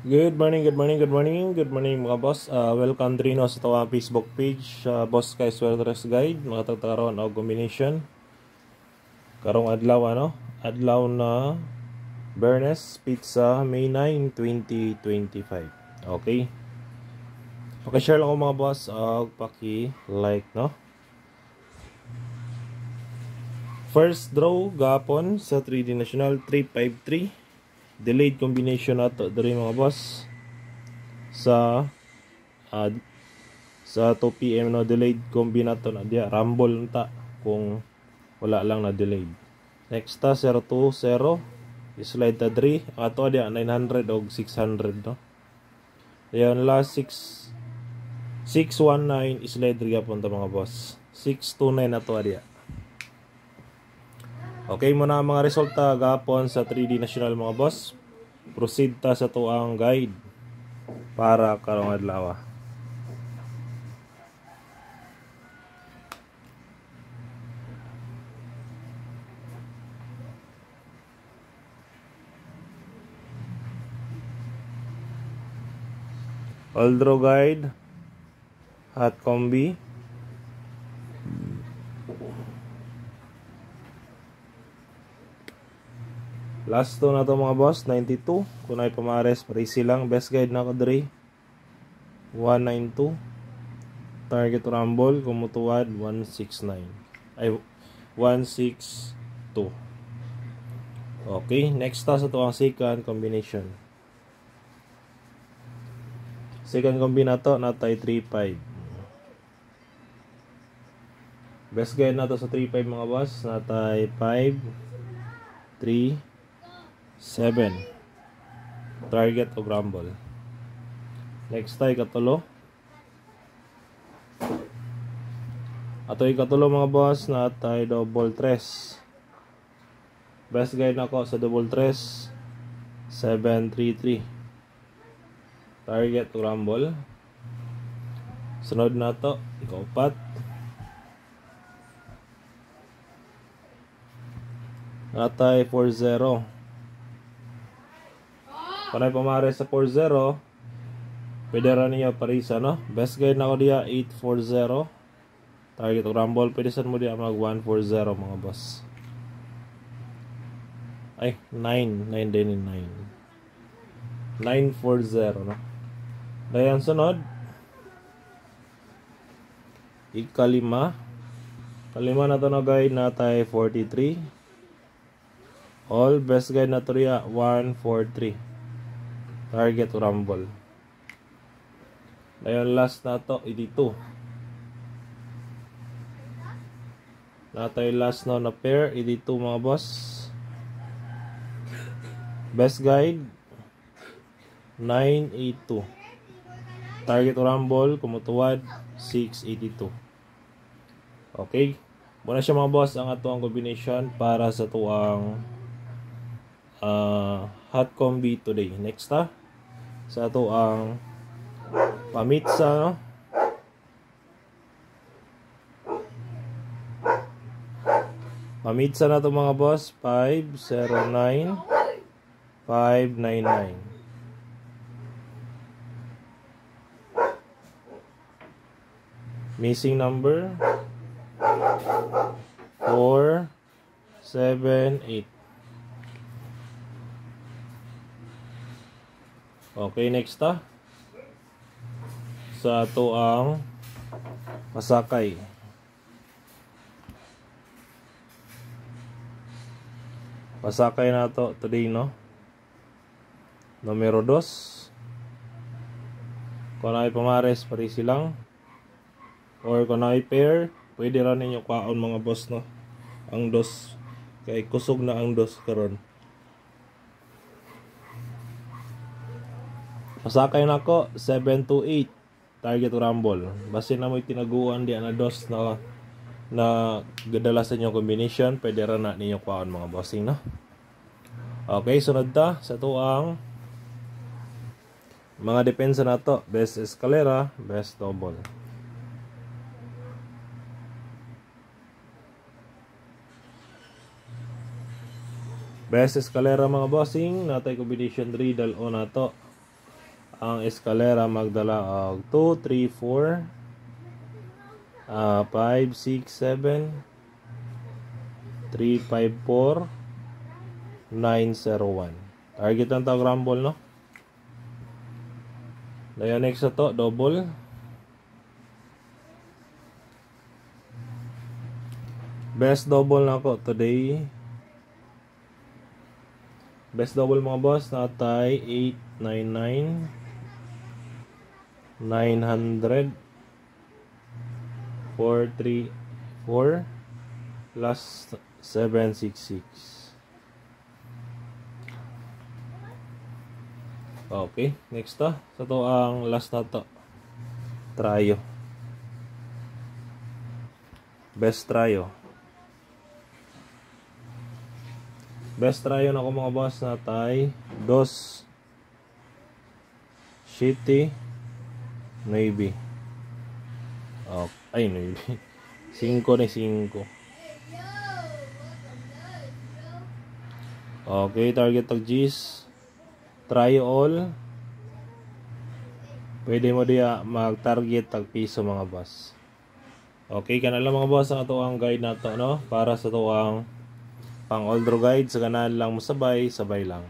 Good morning, good morning, good morning, good morning mga boss. Welcome din sa tawang Facebook page, Boss Kay Sweaters Guide. Mga tagtaron o combination. Karong adlaw adlaw na Bernes Pizza May 9, 2025. Okay. Paki-share lang ko mga boss, paki-like First draw gapon sa 3D National 353. Delayed combination nato diri mga boss sa 2 PM delayed combinato na dia rumble ta kung wala lang na delayed. Next ta 020 slide ta 3 ato dia 900 og 600 Ayan last 619 slide 3 gapon ta mga boss. 629 ato dia. Okay muna ang mga resulta gapon sa 3D National mga boss. Proceed ta sa tuang guide para karong adlaw. All draw guide, hot combi. Last to na to mga boss, 92. Kung ay pamares, parisi lang. Best guide na ko diri. 192. Target rumble, kumutuwad, 169. Ay, 162. Okay, next ta sa to ang second combination. Second combinato, natay 35. Best guide na to sa 35 mga boss, natay 5, 3, 7. Target o rumble. Next tayo katulo. Ato'y katulo mga boss na tayo double 3. Best guide na ko sa double 3, 733. Target o rumble. Sunod na to ikaupat. Natay 40. Panay pamare sa 40. Pwede rin niya parisa Best guide na ko diya 840. Target o rumble. Pwede saan mo diya mag 140 mga boss. Ay 9 din in 9. 940 Dayan sunod. Ikalima na to na guide na tayo 43. All best guide na to diya 143. Target o rumble. Dayon last na to, 82. Natay last na pair, 82 mga boss. Best guide 982. Target o rumble, kumutuwad 682. Okay. Muna siya mga boss ang ato ang combination para sa tuang hot combi today. Next sa ato ang pamitsa pamitsa na to mga boss 509 599. Missing number 478. Okay, next sa ato ang pasakay. Pasakay na to today numero 2. Kung ay pamares parisi lang. Or kung ay pair, pwede rin ninyo kwaon mga boss ang 2. Kay kusog na ang 2 karon. Pasakay na ko 728. Target o rumble. Basin na mo tinaguan di na 2 na gadala sa inyong combination, pwede rin na ninyo kwaon mga bossing Okay, sunod sa tuang mga depensa na to. Best escalera, best double. Best escalera mga bossing, natay combination 3 dal-o na to. ang eskalera magdala og 2, 3, 4, 5, 6, 7, 3, 5, 4, 9, 0, 1. Target ang tawag rumble, no? Dayon next na to, double. Best double na ako today. Best double mga boss, natay 899, 900, 434 plus 766. Okay, next to. Sa to ang last na to. Tryo. Best tryo. Best tryo na ko mga boss na tay 2 City Navy. Ay, Navy. 5 ni 5. Okay, target tag G's. Try all. Pwede mo diya mag-target tag piso mga boss. Okay, kana lang mga boss ang ato ang guide nato, no? Para sa to ang pang all draw guide sa kanal lang mo sabay lang.